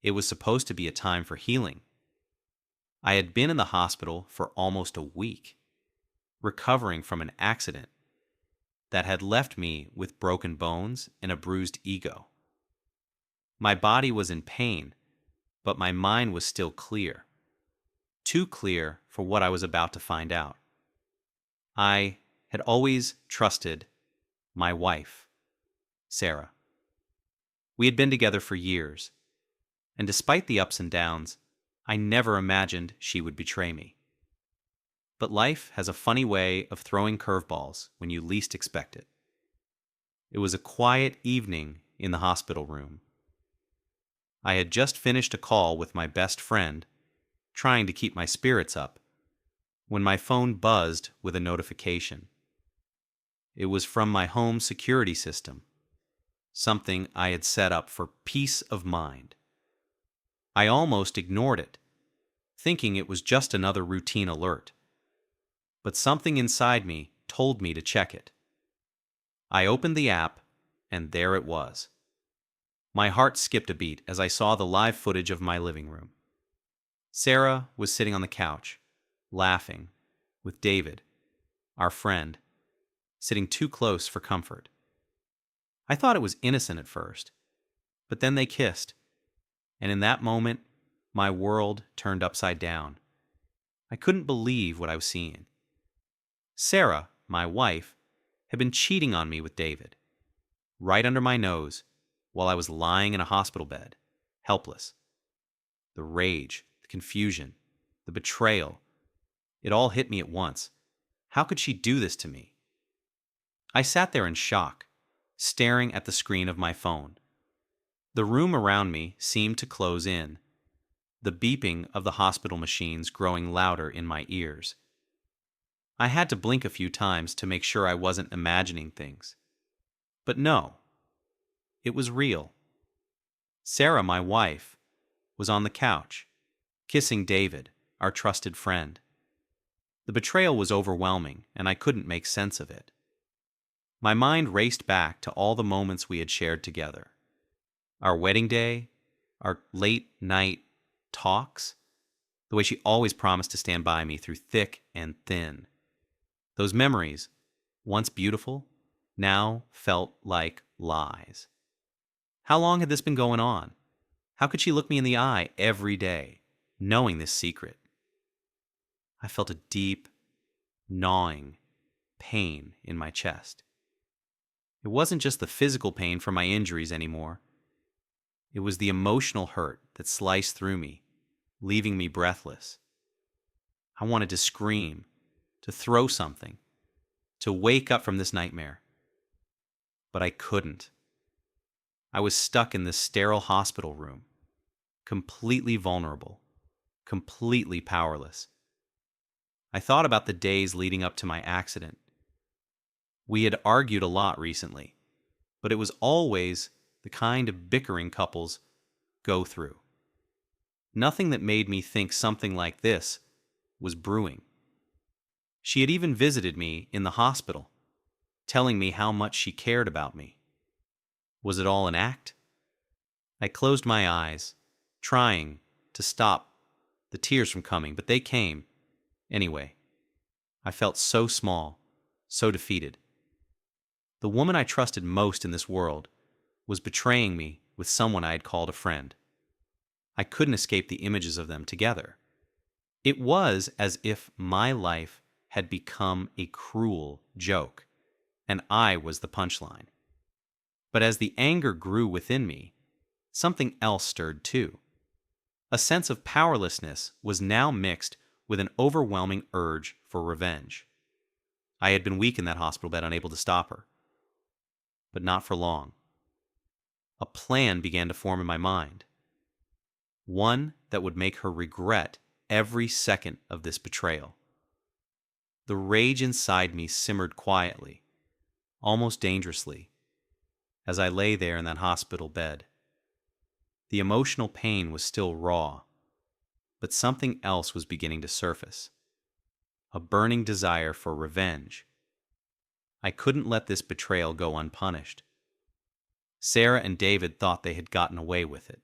It was supposed to be a time for healing. I had been in the hospital for almost a week, recovering from an accident that had left me with broken bones and a bruised ego. My body was in pain, but my mind was still clear. Too clear for what I was about to find out. I had always trusted my wife, Sarah. We had been together for years, and despite the ups and downs, I never imagined she would betray me. But life has a funny way of throwing curveballs when you least expect it. It was a quiet evening in the hospital room. I had just finished a call with my best friend, trying to keep my spirits up, when my phone buzzed with a notification. It was from my home security system, something I had set up for peace of mind. I almost ignored it, thinking it was just another routine alert. But something inside me told me to check it. I opened the app, and there it was. My heart skipped a beat as I saw the live footage of my living room. Sarah was sitting on the couch, laughing, with David, our friend, sitting too close for comfort. I thought it was innocent at first, but then they kissed, and in that moment, my world turned upside down. I couldn't believe what I was seeing. Sarah, my wife, had been cheating on me with David, right under my nose, while I was lying in a hospital bed, helpless. The rage, the confusion, the betrayal, it all hit me at once. How could she do this to me? I sat there in shock, staring at the screen of my phone. The room around me seemed to close in, the beeping of the hospital machines growing louder in my ears. I had to blink a few times to make sure I wasn't imagining things. But no, it was real. Sarah, my wife, was on the couch, kissing David, our trusted friend. The betrayal was overwhelming, and I couldn't make sense of it. My mind raced back to all the moments we had shared together. Our wedding day, our late-night talks, the way she always promised to stand by me through thick and thin. Those memories, once beautiful, now felt like lies. How long had this been going on? How could she look me in the eye every day, knowing this secret? I felt a deep, gnawing pain in my chest. It wasn't just the physical pain from my injuries anymore. It was the emotional hurt that sliced through me, leaving me breathless. I wanted to scream, to throw something, to wake up from this nightmare. But I couldn't. I was stuck in this sterile hospital room, completely vulnerable, completely powerless. I thought about the days leading up to my accident. We had argued a lot recently, but it was always the kind of bickering couples go through. Nothing that made me think something like this was brewing. She had even visited me in the hospital, telling me how much she cared about me. Was it all an act? I closed my eyes, trying to stop the tears from coming, but they came. Anyway, I felt so small, so defeated. The woman I trusted most in this world was betraying me with someone I had called a friend. I couldn't escape the images of them together. It was as if my life had become a cruel joke, and I was the punchline. But as the anger grew within me, something else stirred too. A sense of powerlessness was now mixed with an overwhelming urge for revenge. I had been weak in that hospital bed, unable to stop her. But not for long. A plan began to form in my mind. One that would make her regret every second of this betrayal. The rage inside me simmered quietly, almost dangerously, as I lay there in that hospital bed. The emotional pain was still raw, but something else was beginning to surface. A burning desire for revenge. I couldn't let this betrayal go unpunished. Sarah and David thought they had gotten away with it,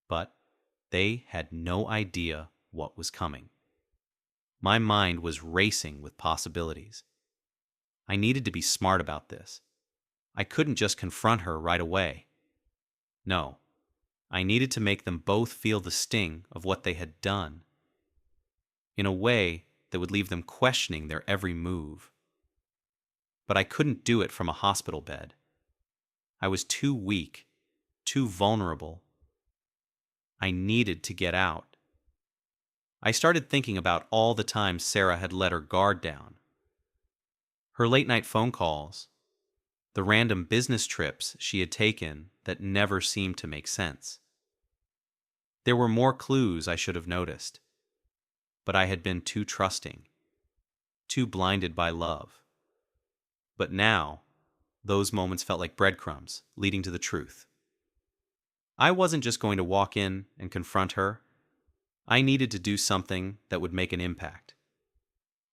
but They had no idea what was coming. My mind was racing with possibilities. I needed to be smart about this. I couldn't just confront her right away. No, I needed to make them both feel the sting of what they had done, in a way that would leave them questioning their every move. But I couldn't do it from a hospital bed. I was too weak, too vulnerable. I needed to get out. I started thinking about all the times Sarah had let her guard down. Her late-night phone calls, the random business trips she had taken that never seemed to make sense. There were more clues I should have noticed, but I had been too trusting, too blinded by love. But now, those moments felt like breadcrumbs leading to the truth. I wasn't just going to walk in and confront her. I needed to do something that would make an impact,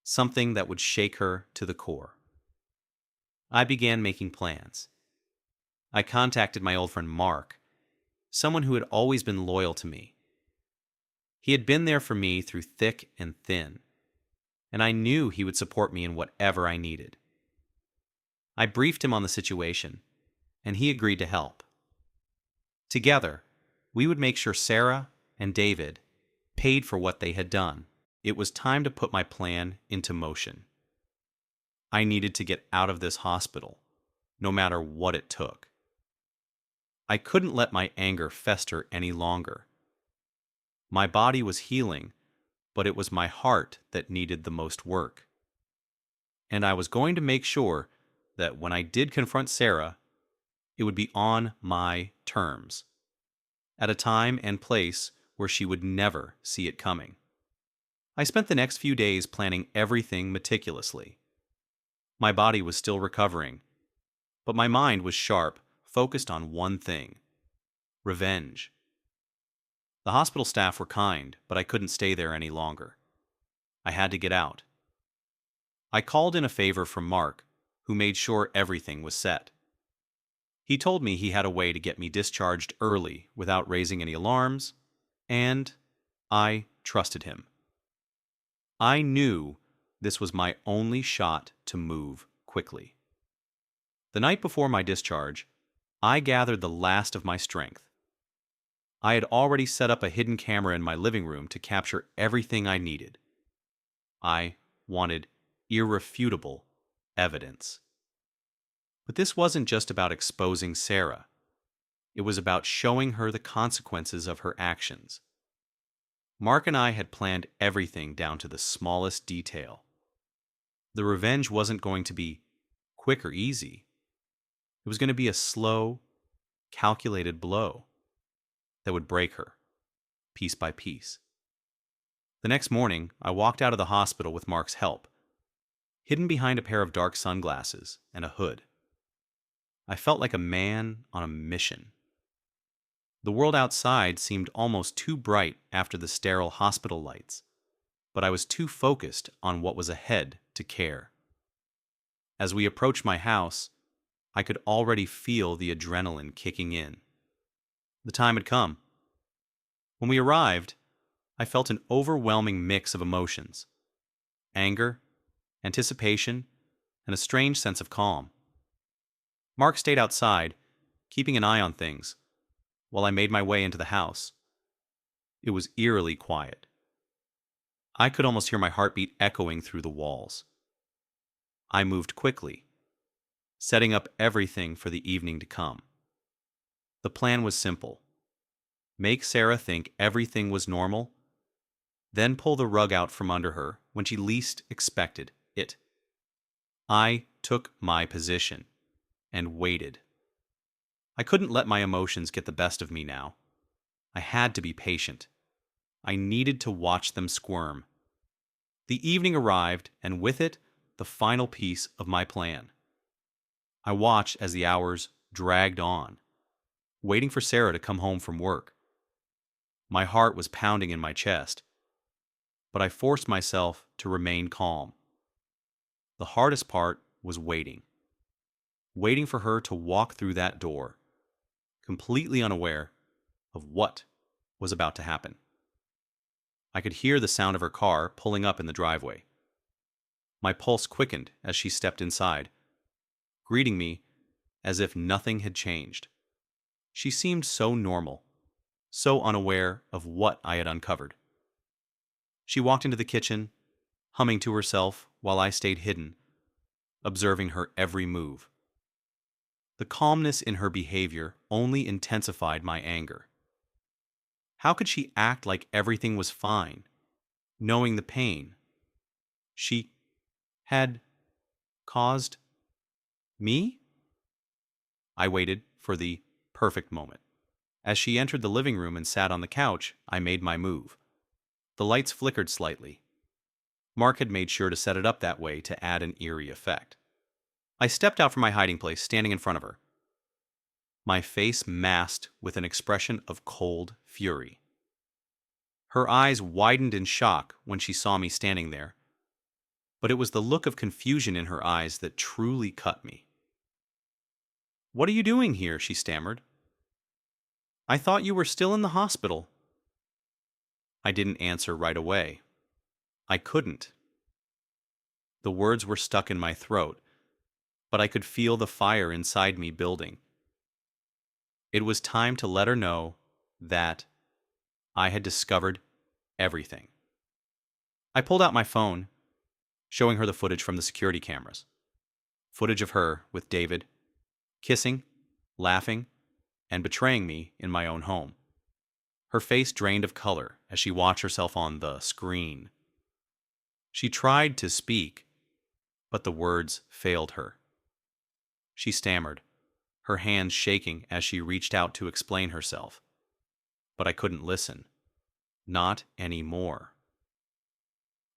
something that would shake her to the core. I began making plans. I contacted my old friend Mark, someone who had always been loyal to me. He had been there for me through thick and thin, and I knew he would support me in whatever I needed. I briefed him on the situation, and he agreed to help. Together, we would make sure Sarah and David paid for what they had done. It was time to put my plan into motion. I needed to get out of this hospital, no matter what it took. I couldn't let my anger fester any longer. My body was healing, but it was my heart that needed the most work. And I was going to make sure that when I did confront Sarah, it would be on my terms, at a time and place where she would never see it coming. I spent the next few days planning everything meticulously. My body was still recovering, but my mind was sharp, focused on one thing: revenge. The hospital staff were kind, but I couldn't stay there any longer. I had to get out. I called in a favor from Mark, who made sure everything was set. He told me he had a way to get me discharged early without raising any alarms, and I trusted him. I knew this was my only shot to move quickly. The night before my discharge, I gathered the last of my strength. I had already set up a hidden camera in my living room to capture everything I needed. I wanted irrefutable evidence. But this wasn't just about exposing Sarah. It was about showing her the consequences of her actions. Mark and I had planned everything down to the smallest detail. The revenge wasn't going to be quick or easy. It was going to be a slow, calculated blow that would break her, piece by piece. The next morning, I walked out of the hospital with Mark's help, hidden behind a pair of dark sunglasses and a hood. I felt like a man on a mission. The world outside seemed almost too bright after the sterile hospital lights, but I was too focused on what was ahead to care. As we approached my house, I could already feel the adrenaline kicking in. The time had come. When we arrived, I felt an overwhelming mix of emotions: anger, anticipation, and a strange sense of calm. Mark stayed outside, keeping an eye on things, while I made my way into the house. It was eerily quiet. I could almost hear my heartbeat echoing through the walls. I moved quickly, setting up everything for the evening to come. The plan was simple: make Sarah think everything was normal, then pull the rug out from under her when she least expected it. I took my position and waited. I couldn't let my emotions get the best of me now. I had to be patient. I needed to watch them squirm. The evening arrived, and with it, the final piece of my plan. I watched as the hours dragged on, waiting for Sarah to come home from work. My heart was pounding in my chest, but I forced myself to remain calm. The hardest part was waiting for her to walk through that door, completely unaware of what was about to happen. I could hear the sound of her car pulling up in the driveway. My pulse quickened as she stepped inside, greeting me as if nothing had changed. She seemed so normal, so unaware of what I had uncovered. She walked into the kitchen, humming to herself while I stayed hidden, observing her every move. The calmness in her behavior only intensified my anger. How could she act like everything was fine, knowing the pain she had caused me? I waited for the perfect moment. As she entered the living room and sat on the couch, I made my move. The lights flickered slightly. Mark had made sure to set it up that way to add an eerie effect. I stepped out from my hiding place, standing in front of her, my face masked with an expression of cold fury. Her eyes widened in shock when she saw me standing there, but it was the look of confusion in her eyes that truly cut me. "What are you doing here?" she stammered. "I thought you were still in the hospital." I didn't answer right away. I couldn't. The words were stuck in my throat, but I could feel the fire inside me building. It was time to let her know that I had discovered everything. I pulled out my phone, showing her the footage from the security cameras. Footage of her with David, kissing, laughing, and betraying me in my own home. Her face drained of color as she watched herself on the screen. She tried to speak, but the words failed her. She stammered, her hands shaking as she reached out to explain herself. But I couldn't listen. Not anymore.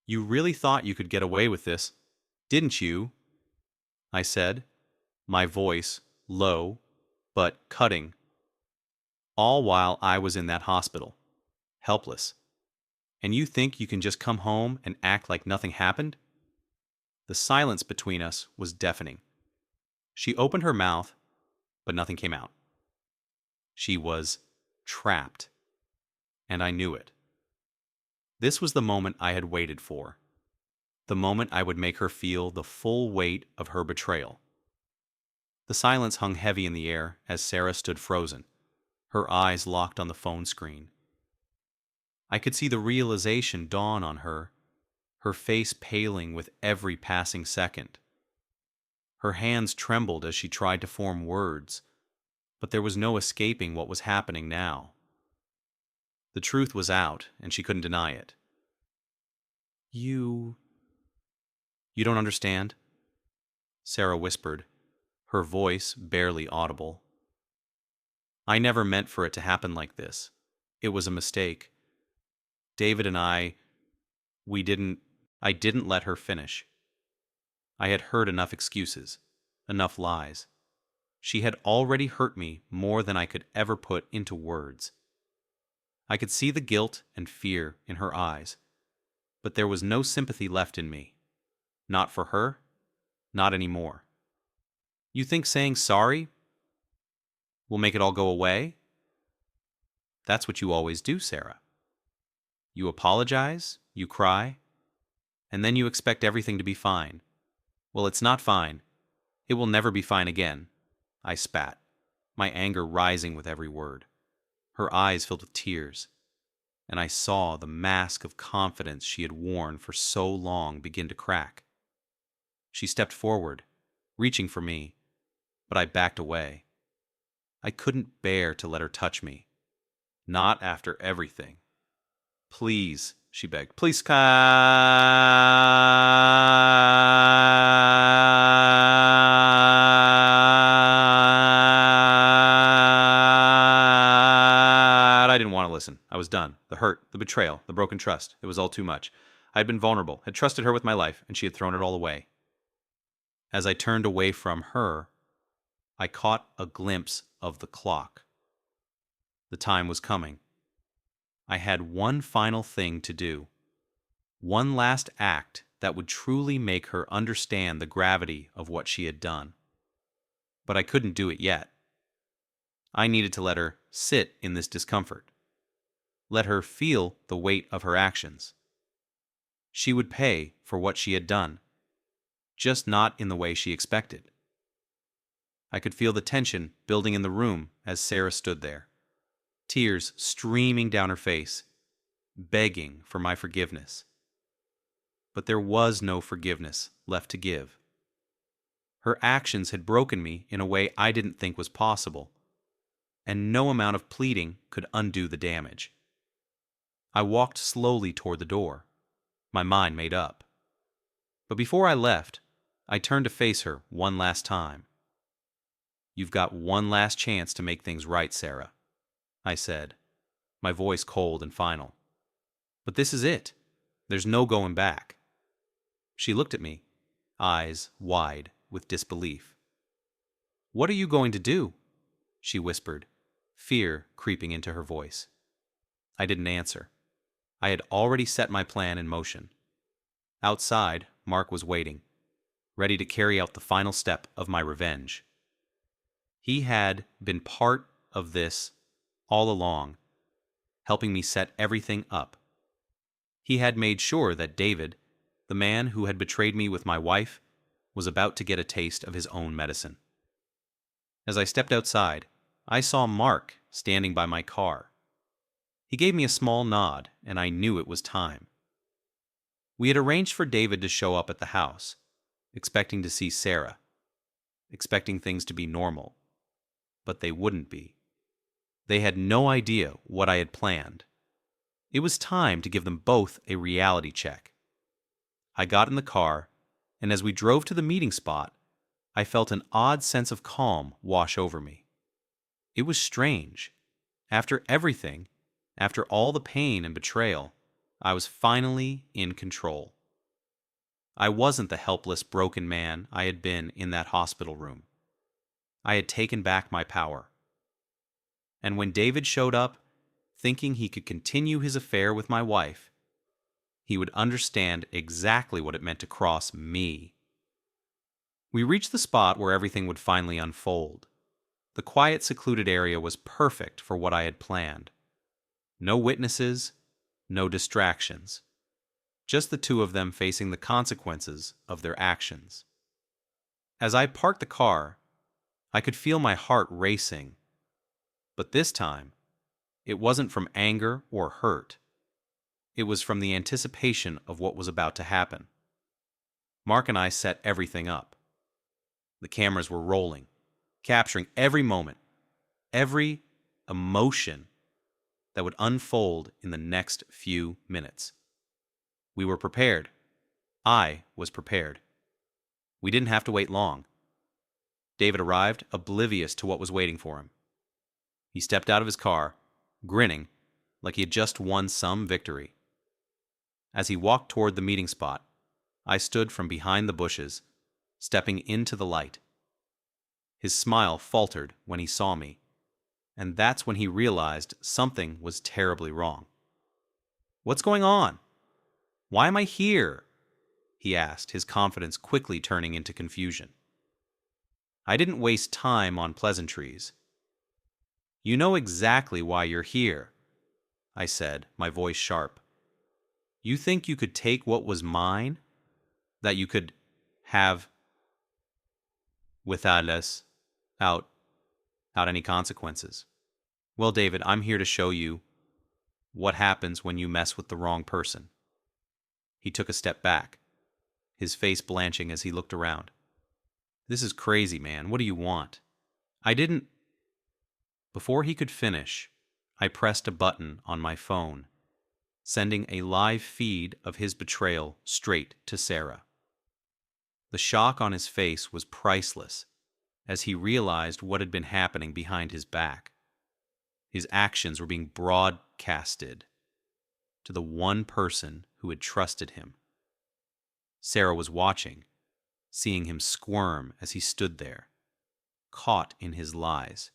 "You really thought you could get away with this, didn't you?" I said, my voice low but cutting, all while I was in that hospital, helpless. "And you think you can just come home and act like nothing happened?" The silence between us was deafening. She opened her mouth, but nothing came out. She was trapped, and I knew it. This was the moment I had waited for, the moment I would make her feel the full weight of her betrayal. The silence hung heavy in the air as Sarah stood frozen, her eyes locked on the phone screen. I could see the realization dawn on her, her face paling with every passing second. Her hands trembled as she tried to form words, but there was no escaping what was happening now. The truth was out, and she couldn't deny it. You don't understand?" Sarah whispered, her voice barely audible. "I never meant for it to happen like this. It was a mistake. David and I didn't let her finish. I had heard enough excuses, enough lies. She had already hurt me more than I could ever put into words. I could see the guilt and fear in her eyes, but there was no sympathy left in me. Not for her, not anymore. You think saying sorry will make it all go away? That's what you always do, Sarah. You apologize, you cry, and then you expect everything to be fine. Well, it's not fine. It will never be fine again." I spat, my anger rising with every word. Her eyes filled with tears, and I saw the mask of confidence she had worn for so long begin to crack. She stepped forward, reaching for me, but I backed away. I couldn't bear to let her touch me. Not after everything. "Please," she begged. "Please, I didn't want to listen. I was done. The hurt, the betrayal, the broken trust. It was all too much. I had been vulnerable, had trusted her with my life, and she had thrown it all away. As I turned away from her, I caught a glimpse of the clock. The time was coming. I had one final thing to do. One last act that would truly make her understand the gravity of what she had done. But I couldn't do it yet. I needed to let her sit in this discomfort. let her feel the weight of her actions. She would pay for what she had done, just not in the way she expected. I could feel the tension building in the room as Sarah stood there, tears streaming down her face, begging for my forgiveness. But there was no forgiveness left to give. Her actions had broken me in a way I didn't think was possible, and no amount of pleading could undo the damage. I walked slowly toward the door, my mind made up. But before I left, I turned to face her one last time. "You've got one last chance to make things right, Sarah," I said, my voice cold and final. "But this is it. There's no going back." She looked at me, eyes wide with disbelief. "What are you going to do?" she whispered, fear creeping into her voice. I didn't answer. I had already set my plan in motion. Outside, Mark was waiting, ready to carry out the final step of my revenge. He had been part of this all along, helping me set everything up. He had made sure that David, the man who had betrayed me with my wife, was about to get a taste of his own medicine. As I stepped outside, I saw Mark standing by my car. He gave me a small nod, and I knew it was time. We had arranged for David to show up at the house, expecting to see Sarah, expecting things to be normal. But they wouldn't be. They had no idea what I had planned. It was time to give them both a reality check. I got in the car, and as we drove to the meeting spot, I felt an odd sense of calm wash over me. It was strange. After everything, after all the pain and betrayal, I was finally in control. I wasn't the helpless, broken man I had been in that hospital room. I had taken back my power. And when David showed up, thinking he could continue his affair with my wife, he would understand exactly what it meant to cross me. We reached the spot where everything would finally unfold. The quiet, secluded area was perfect for what I had planned. No witnesses, no distractions. Just the two of them facing the consequences of their actions. As I parked the car, I could feel my heart racing. But this time, it wasn't from anger or hurt. It was from the anticipation of what was about to happen. Mark and I set everything up. The cameras were rolling, capturing every moment, every emotion that would unfold in the next few minutes. We were prepared. I was prepared. We didn't have to wait long. David arrived, oblivious to what was waiting for him. He stepped out of his car, grinning like he had just won some victory. As he walked toward the meeting spot, I stood from behind the bushes, stepping into the light. His smile faltered when he saw me, and that's when he realized something was terribly wrong. "What's going on? Why am I here?" he asked, his confidence quickly turning into confusion. I didn't waste time on pleasantries. "You know exactly why you're here," I said, my voice sharp. "You think you could take what was mine? That you could have without us out any consequences? Well, David, I'm here to show you what happens when you mess with the wrong person." He took a step back, his face blanching as he looked around. "This is crazy, man. What do you want?" I didn't. Before he could finish, I pressed a button on my phone, sending a live feed of his betrayal straight to Sarah. The shock on his face was priceless as he realized what had been happening behind his back. His actions were being broadcasted to the one person who had trusted him. Sarah was watching, seeing him squirm as he stood there, caught in his lies.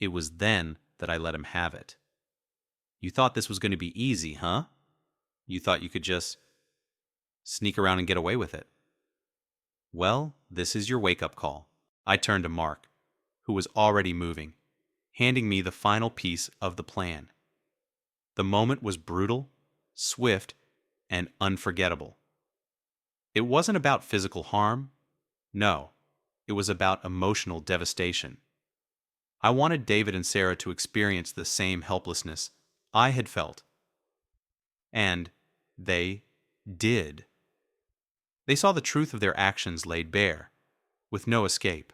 It was then that I let him have it. "You thought this was going to be easy, huh? You thought you could just sneak around and get away with it. Well, this is your wake-up call." I turned to Mark, who was already moving, handing me the final piece of the plan. The moment was brutal, swift, and unforgettable. It wasn't about physical harm. No, it was about emotional devastation. I wanted David and Sarah to experience the same helplessness I had felt. And they did. They saw the truth of their actions laid bare, with no escape.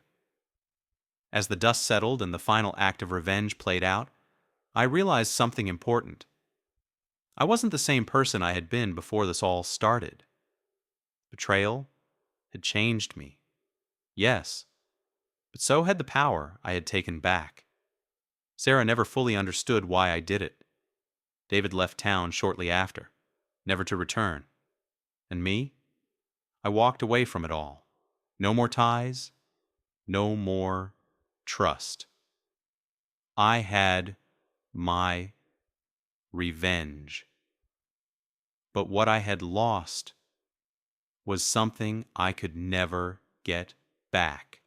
As the dust settled and the final act of revenge played out, I realized something important. I wasn't the same person I had been before this all started. Betrayal had changed me. Yes, but so had the power I had taken back. Sarah never fully understood why I did it. David left town shortly after, never to return. And me? I walked away from it all. No more ties, no more trust. I had my revenge. But what I had lost was something I could never get back.